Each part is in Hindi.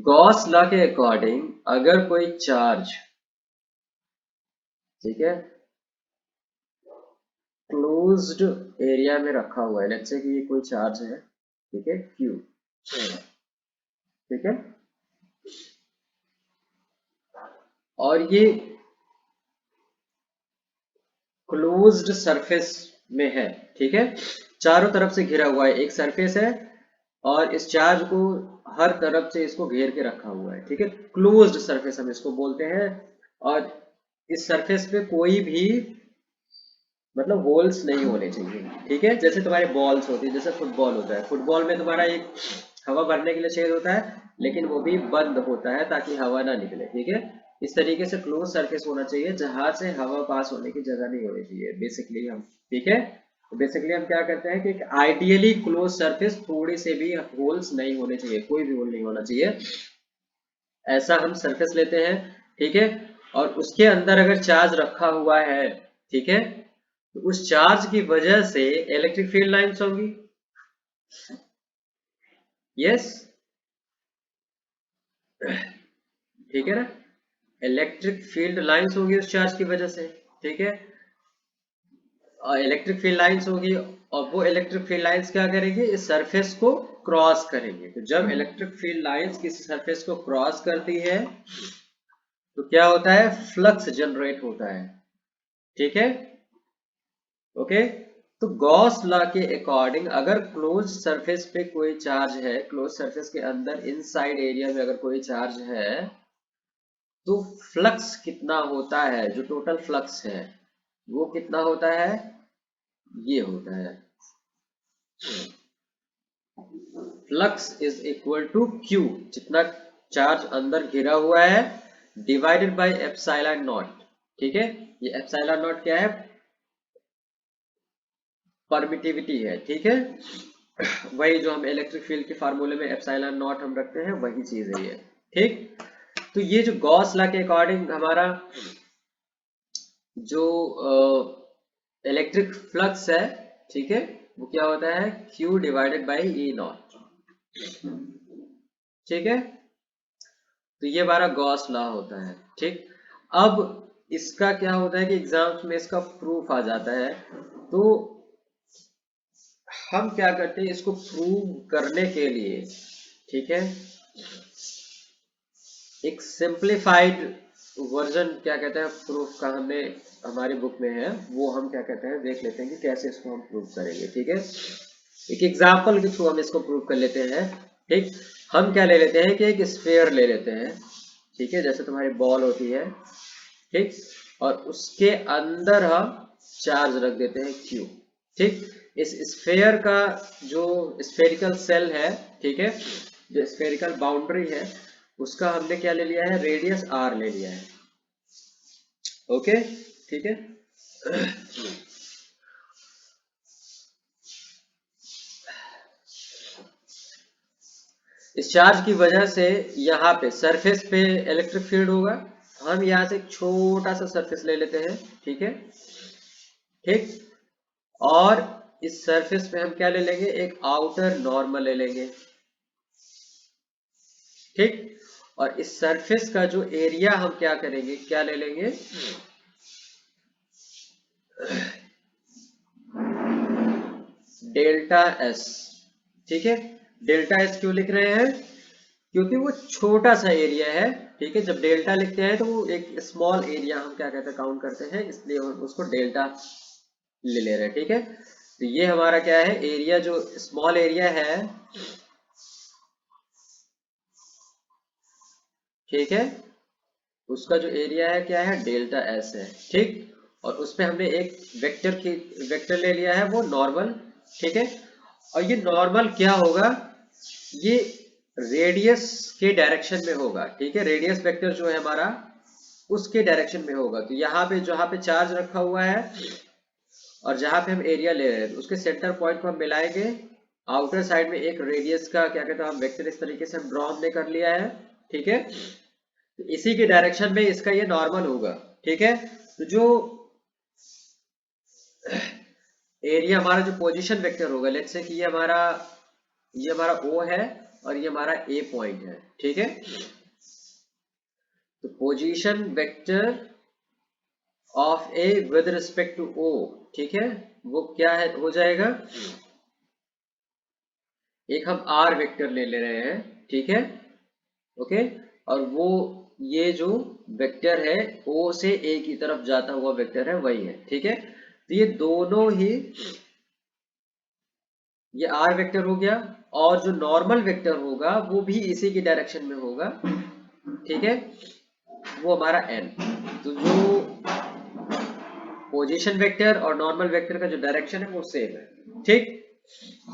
गॉस लॉ के अकॉर्डिंग अगर कोई चार्ज, ठीक है, क्लोज्ड एरिया में रखा हुआ है, लेट्स से कि ये कोई चार्ज है, ठीक है, क्यू, ठीक है, और ये क्लोज्ड सरफेस में है, ठीक है, चारों तरफ से घिरा हुआ है, एक सरफेस है और इस चार्ज को हर तरफ से इसको घेर के रखा हुआ है, ठीक है, क्लोज्ड सरफेस हम इसको बोलते हैं। और इस सरफेस पे कोई भी मतलब होल्स नहीं होने चाहिए, ठीक है, जैसे तुम्हारे बॉल्स होती है, जैसे फुटबॉल होता है, फुटबॉल में तुम्हारा एक हवा भरने के लिए छेद होता है, लेकिन वो भी बंद होता है ताकि हवा ना निकले, ठीक है, इस तरीके से क्लोज सरफेस होना चाहिए जहां से हवा पास होने की जगह नहीं होनी चाहिए बेसिकली हम, ठीक है, तो बेसिकली हम क्या करते हैं कि आइडियली क्लोज सरफेस थोड़े से भी होल्स नहीं होने चाहिए, कोई भी होल नहीं होना चाहिए, ऐसा हम सरफेस लेते हैं, ठीक है, और उसके अंदर अगर चार्ज रखा हुआ है, ठीक है, तो उस चार्ज की वजह से इलेक्ट्रिक फील्ड लाइंस होंगी, यस, ठीक है ना, इलेक्ट्रिक फील्ड लाइंस होगी उस चार्ज की वजह से, ठीक है, और इलेक्ट्रिक फील्ड लाइंस होगी, और वो इलेक्ट्रिक फील्ड लाइंस क्या करेंगे, इस सरफेस को क्रॉस करेंगे, तो जब इलेक्ट्रिक फील्ड लाइंस किसी सरफेस को क्रॉस करती है तो क्या होता है, फ्लक्स जनरेट होता है, ठीक है, ओके, तो गॉस लॉ के अकॉर्डिंग अगर क्लोज सरफेस पे कोई चार्ज है, क्लोज सरफेस के अंदर इनसाइड एरिया में अगर कोई चार्ज है, तो फ्लक्स कितना होता है, जो टोटल फ्लक्स है वो कितना होता है, ये होता है, flux is equal to Q, जितना चार्ज अंदर घिरा हुआ है डिवाइडेड बाय एप्सिलॉन नॉट, ठीक है, ये एप्सिलॉन नॉट क्या है, परमिटिविटी है, ठीक है, वही जो हम इलेक्ट्रिक फील्ड के फार्मूले में एप्सिलॉन नॉट हम रखते हैं वही चीज है ये, ठीक, तो ये जो गॉस लॉ के अकॉर्डिंग हमारा जो इलेक्ट्रिक फ्लक्स है, ठीक है, वो क्या होता है, Q divided by E not, ठीक है, तो ये हमारा गॉस लॉ होता है, ठीक, अब इसका क्या होता है कि एग्जाम्स में इसका प्रूफ आ जाता है, तो हम क्या करते हैं इसको प्रूव करने के लिए, ठीक है, एक सिंप्लीफाइड वर्जन क्या कहते हैं प्रूफ का, हमने हमारी बुक में है, वो हम क्या कहते हैं देख लेते हैं कि कैसे इसको हम प्रूव करेंगे, ठीक है, एक एग्जाम्पल के थ्रू हम इसको प्रूव कर लेते हैं, ठीक, हम क्या ले लेते हैं कि एक स्फीयर ले लेते हैं, ठीक है, जैसे तुम्हारी बॉल होती है, ठीक, और उसके अंदर हम चार्ज रख देते हैं क्यू, ठीक, इस स्फीयर का जो स्फेरिकल सेल है, ठीक है, जो स्फेरिकल बाउंड्री है उसका हमने क्या ले लिया है, रेडियस आर ले लिया है, ओके, ठीक है, इस चार्ज की वजह से यहाँ पे सरफेस पे इलेक्ट्रिक फील्ड होगा, हम यहाँ से एक छोटा सा सरफेस ले लेते हैं, ठीक है, ठीक, और इस सरफेस पे हम क्या ले लेंगे, एक आउटर नॉर्मल ले लेंगे, ठीक, और इस सरफेस का जो एरिया हम क्या करेंगे, क्या ले लेंगे, डेल्टा एस, ठीक है, डेल्टा एस क्यों लिख रहे हैं, क्योंकि वो छोटा सा एरिया है, ठीक है, जब डेल्टा लिखते हैं तो वो एक स्मॉल एरिया हम क्या कहते हैं काउंट करते हैं, इसलिए हम उसको डेल्टा ले रहे हैं, ठीक है, तो ये हमारा क्या है, एरिया जो स्मॉल एरिया है, ठीक है, उसका जो एरिया है क्या है, डेल्टा एस है, ठीक, और उस पे हमने एक वेक्टर ले लिया है वो नॉर्मल, ठीक है, और ये नॉर्मल क्या होगा, ये रेडियस के डायरेक्शन में होगा, ठीक है, रेडियस वेक्टर जो है हमारा उसके डायरेक्शन में होगा, तो यहाँ पे जहाँ पे चार्ज रखा हुआ है और जहाँ पे हम एरिया ले रहे हैं तो उसके सेंटर पॉइंट को हम मिलाएंगे, आउटर साइड में एक रेडियस का क्या कहते हैं हम वेक्टर इस तरीके से हम ड्रॉ हमने कर लिया है, ठीक है, तो इसी के डायरेक्शन में इसका ये नॉर्मल होगा, ठीक है, तो जो एरिया हमारा जो पोजीशन वेक्टर होगा, लेट्स से कि ये हमारा O है और ये हमारा ए पॉइंट है, ठीक है। तो position vector of A with respect to O, ठीक है, वो क्या है हो जाएगा, एक हम आर वेक्टर ले रहे हैं, ठीक है, ओके, और वो ये जो वेक्टर है ओ से ए की तरफ जाता हुआ वेक्टर है वही है, ठीक है। तो ये दोनों ही, ये आर वेक्टर हो गया, और जो नॉर्मल वेक्टर होगा वो भी इसी की डायरेक्शन में होगा, ठीक है, वो हमारा एन। तो जो पोजीशन वेक्टर और नॉर्मल वेक्टर का जो डायरेक्शन है वो सेम है, ठीक।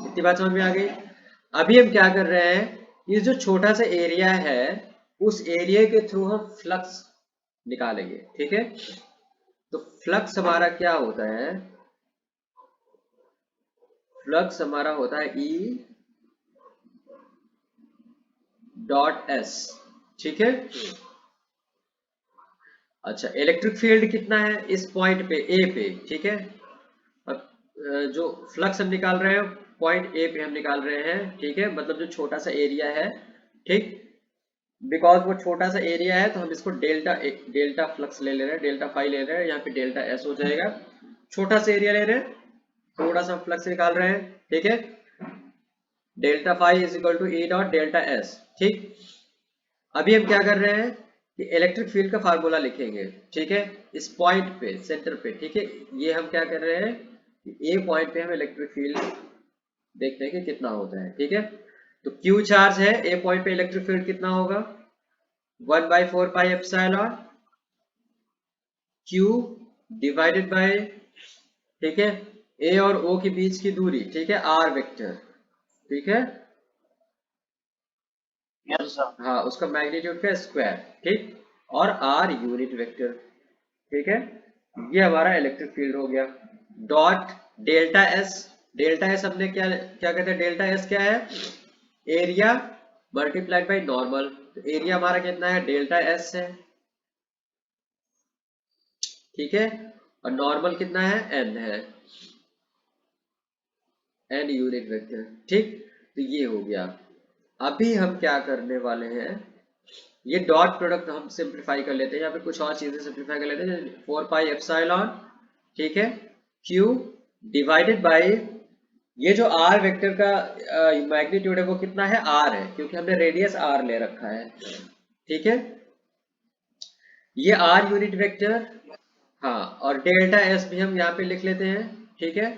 इतनी बात समझ में आ गई। अभी हम क्या कर रहे हैं, ये जो छोटा सा एरिया है उस एरिया के थ्रू हम फ्लक्स निकालेंगे, ठीक है। तो फ्लक्स हमारा क्या होता है, फ्लक्स हमारा होता है ई डॉट एस, ठीक है। अच्छा, इलेक्ट्रिक फील्ड कितना है इस पॉइंट पे ए पे, ठीक है। अब जो फ्लक्स हम निकाल रहे हैं पॉइंट ए पे हम निकाल रहे हैं, ठीक है, मतलब जो छोटा सा एरिया है, ठीक। बिकॉज वो छोटा सा एरिया है तो हम इसको डेल्टा फ्लक्स ले रहे हैं, डेल्टा फाई ले रहे हैं, यहाँ पे डेल्टा एस हो जाएगा। छोटा सा एरिया ले रहे हैं, थोड़ा सा फ्लक्स निकाल रहे हैं, ठीक है। Delta phi is equal to E dot delta S, ठीक। अभी हम क्या कर रहे हैं कि इलेक्ट्रिक फील्ड का फार्मूला लिखेंगे, ठीक है, इस पॉइंट पे सेंटर पे, ठीक है। ये हम क्या कर रहे हैं कि ए पॉइंट पे हम इलेक्ट्रिक फील्ड देखते हैं कि कितना होता है, ठीक है। तो क्यू चार्ज है, ए पॉइंट पे इलेक्ट्रिक फील्ड कितना होगा, 1/4 पाई एप्सिलॉन क्यू डिवाइडेड बाय, ठीक है, ए और ओ के बीच की दूरी, ठीक है, आर वेक्टर, ठीक है। Yes sir. हाँ, उसका मैग्नीट्यूड का स्क्वायर, ठीक, और आर यूनिट वेक्टर, ठीक है। ये हमारा इलेक्ट्रिक फील्ड हो गया। Dot delta S, delta S हमने क्या क्या कहते हैं, डेल्टा एस क्या है, एरिया मल्टीप्लाइड बाय नॉर्मल। तो एरिया हमारा कितना है, डेल्टा एस है, ठीक है, और नॉर्मल कितना है, एन है, एन यूनिट वेक्टर, ठीक। तो ये हो गया। अभी हम क्या करने वाले हैं, ये डॉट प्रोडक्ट हम सिंप्लीफाई कर लेते हैं, यहाँ पे कुछ और चीजें सिंप्लीफाई कर लेते हैं। 4 पाई एप्सिलॉन, ठीक है, क्यू डिवाइडेड बाय, ये जो आर वेक्टर का मैग्नीट्यूड है वो कितना है, आर है, क्योंकि हमने रेडियस आर ले रखा है, ठीक है। ये आर यूनिट वेक्टर, हाँ, और डेल्टा एस भी हम यहाँ पे लिख लेते हैं, ठीक है।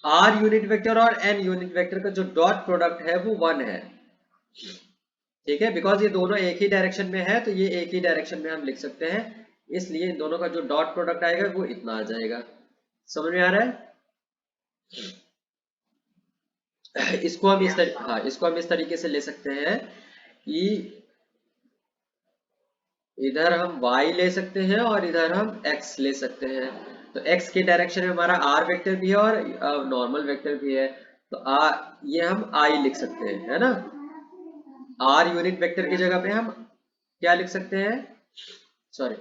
आर यूनिट वेक्टर और एन यूनिट वेक्टर का जो डॉट प्रोडक्ट है वो 1 है, ठीक है, बिकॉज ये दोनों एक ही डायरेक्शन में है तो ये एक ही डायरेक्शन में हम लिख सकते हैं, इसलिए इन दोनों का जो डॉट प्रोडक्ट आएगा वो इतना आ जाएगा। समझ में आ रहा है। इसको हम इस हाँ, इसको हम इस तरीके से ले सकते हैं कि इधर हम y ले सकते हैं और इधर हम x ले सकते हैं। तो x के डायरेक्शन में हमारा r वेक्टर भी है और नॉर्मल वेक्टर भी है, तो ये हम I लिख सकते हैं, है ना। r यूनिट वेक्टर की जगह पे हम क्या लिख सकते हैं, सॉरी,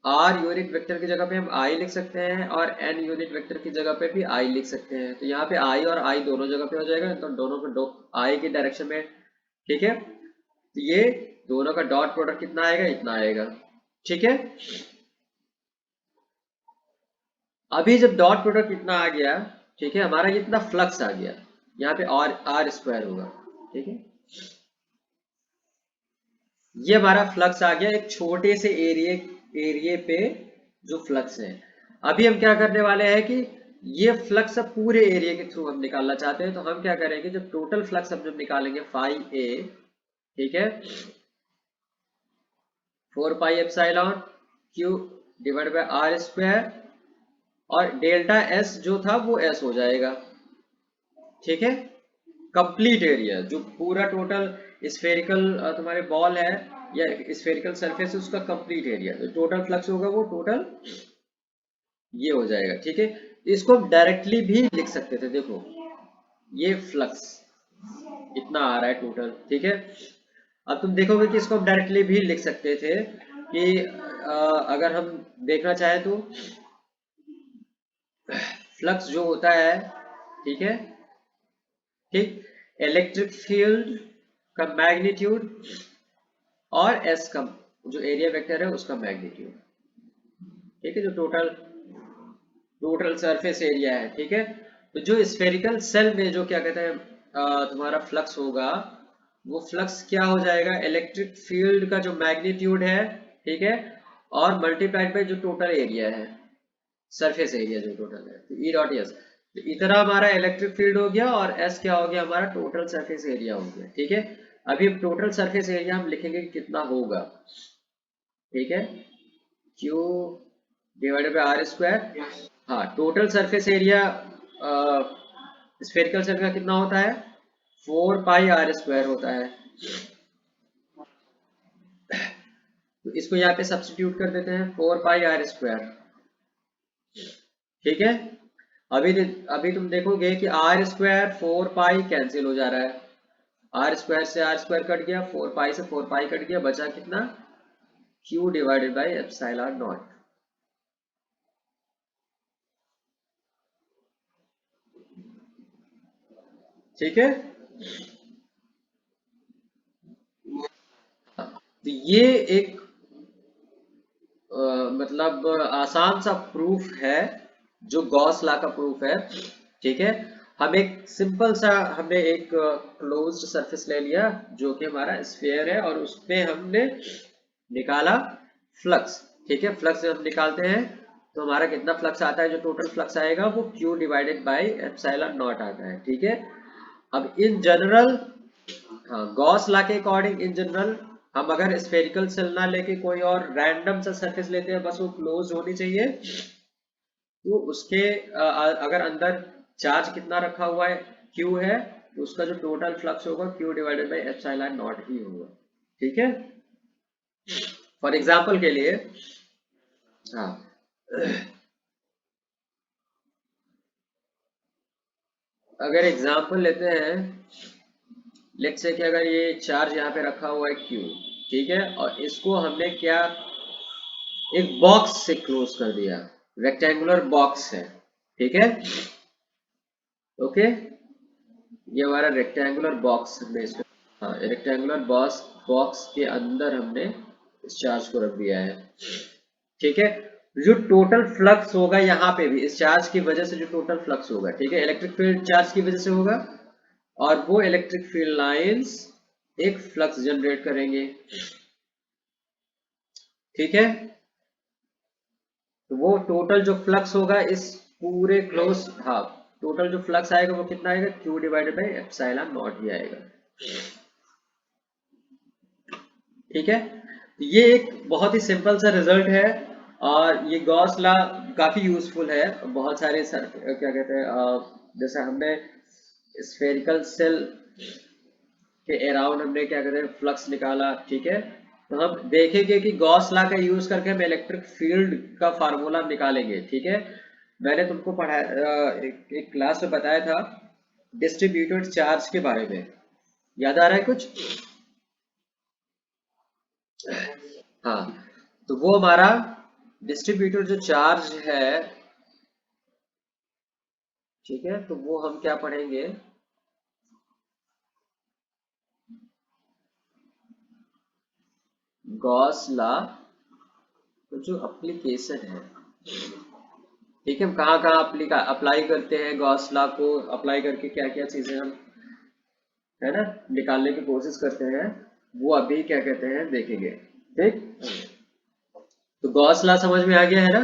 r यूनिट वेक्टर की जगह पे हम I लिख सकते हैं और n यूनिट वेक्टर की जगह पे भी I लिख सकते हैं। तो यहाँ पे I और I दोनों जगह पे हो जाएगा, तो दोनों को I की डायरेक्शन में, ठीक है। तो ये दोनों का डॉट प्रोडक्ट कितना आएगा, इतना आएगा, ठीक है। अभी जब डॉट प्रोडक्ट इतना आ गया, ठीक है, हमारा इतना फ्लक्स आ गया, यहाँ पे आर स्क्वायर होगा, ठीक है। ये हमारा फ्लक्स आ गया एक छोटे से एरिए पे जो फ्लक्स है। अभी हम क्या करने वाले हैं कि ये फ्लक्स अब पूरे एरिया के थ्रू हम निकालना चाहते हैं, तो हम क्या करेंगे, जब टोटल फ्लक्स हम जब निकालेंगे फाई ए, ठीक है, 4 pi epsilon Q divide by are square, और डेल्टा एस जो था वो एस हो जाएगा, ठीक है। कंप्लीट एरिया जो पूरा टोटल स्फेरिकल तुम्हारे बॉल है या स्फेरिकल सरफेस है उसका कंप्लीट एरिया, जो टोटल फ्लक्स होगा वो टोटल ये हो जाएगा, ठीक है। इसको हम डायरेक्टली भी लिख सकते थे, देखो ये फ्लक्स इतना आ रहा है टोटल, ठीक है। अब तुम देखोगे कि इसको हम डायरेक्टली भी लिख सकते थे कि अगर हम देखना चाहें तो फ्लक्स जो होता है, ठीक है, ठीक, इलेक्ट्रिक फील्ड का मैग्नीट्यूड और एस का जो एरिया वेक्टर है उसका मैग्नीट्यूड, ठीक है, जो टोटल सरफेस एरिया है, ठीक है। तो जो स्फेरिकल सेल में जो क्या कहते हैं तुम्हारा फ्लक्स होगा, वो फ्लक्स क्या हो जाएगा, इलेक्ट्रिक फील्ड का जो मैग्नीट्यूड है, ठीक है, और मल्टीप्लाइड बाय जो टोटल एरिया है, सरफेस एरिया जो टोटल है, तो ई डॉट एस। तो इतना हमारा इलेक्ट्रिक फील्ड हो गया और एस क्या हो गया, हमारा टोटल सरफेस एरिया हो गया, ठीक है। अभी टोटल सरफेस एरिया हम लिखेंगे कितना होगा, ठीक है, q divided by are square. हाँ, total surface area spherical shell का कितना होता है, 4 पाई r² होता है। तो इसको यहाँ पे सब्स्टिट्यूट कर देते हैं, 4 पाई r², ठीक है। अभी अभी तुम देखोगे कि r² 4 पाई कैंसिल हो जा रहा है, r² से r² कट गया, 4 पाई से 4 पाई कट गया, बचा कितना, q divided by epsilon not, ठीक है। तो ये एक मतलब आसान सा प्रूफ है, जो गॉस लॉ का प्रूफ है, ठीक है। हम एक सिंपल सा हमने एक क्लोज्ड सरफेस ले लिया जो कि हमारा स्फीयर है, और उसमें हमने निकाला फ्लक्स, ठीक है। फ्लक्स जब हम निकालते हैं तो हमारा कितना फ्लक्स आता है, जो टोटल फ्लक्स आएगा वो Q divided by epsilon not आता है, ठीक है। अब इन जनरल, हाँ, गॉस लॉ के अकॉर्डिंग इन जनरल हम अगर स्फेरिकल सेल ना लेके कोई और रैंडम सा सरफेस लेते हैं, बस वो क्लोज होनी चाहिए, तो उसके अगर अंदर चार्ज कितना रखा हुआ है, Q है, तो उसका जो टोटल फ्लक्स होगा Q divided by epsilon not ही होगा, ठीक है। फॉर एग्जाम्पल के लिए, हाँ, अगर एग्जाम्पल लेते हैं, लेट्स से कि अगर ये चार्ज यहाँ पे रखा हुआ है Q, ठीक है, और इसको हमने क्या एक बॉक्स से क्लोज कर दिया, रेक्टेंगुलर बॉक्स है, ठीक है, ओके। ये हमारा रेक्टेंगुलर बॉक्स हमने इसको, हाँ, रेक्टेंगुलर बॉक्स के अंदर हमने इस चार्ज को रख दिया है, ठीक है। जो टोटल फ्लक्स होगा यहाँ पे भी इस चार्ज की वजह से जो टोटल फ्लक्स होगा, ठीक है, इलेक्ट्रिक फील्ड चार्ज की वजह से होगा, और वो इलेक्ट्रिक फील्ड लाइंस एक फ्लक्स जनरेट करेंगे, ठीक है। तो वो टोटल जो फ्लक्स होगा इस पूरे क्लोज, हाँ, टोटल जो फ्लक्स आएगा वो कितना आएगा, Q divided by epsilon not ही आएगा, ठीक है। तो ये एक बहुत ही सिंपल सा रिजल्ट है, और ये गॉस लॉ काफी यूजफुल है, बहुत सारे सर क्या कहते हैं जैसे हमने स्फेरिकल सेल के अराउंड हमने क्या कहते हैं फ्लक्स निकाला, ठीक है। तो हम देखेंगे कि गॉस लॉ का यूज करके हम इलेक्ट्रिक फील्ड का फार्मूला निकालेंगे, ठीक है। मैंने तुमको पढ़ाया एक क्लास में बताया था डिस्ट्रीब्यूटेड चार्ज के बारे में, याद आ रहा है कुछ, हाँ। तो वो हमारा डिस्ट्रीब्यूटेड जो चार्ज है, ठीक है, तो वो हम क्या पढ़ेंगे, गॉस लॉ जो एप्लीकेशन है, ठीक है, हम कहाँ कहाँ अप्लाई करते हैं गॉस लॉ को, अप्लाई करके क्या क्या चीजें हम, है ना, निकालने की कोशिश करते हैं, वो अभी क्या कहते हैं देखेंगे, ठीक। तो गॉस लॉ समझ में आ गया है ना।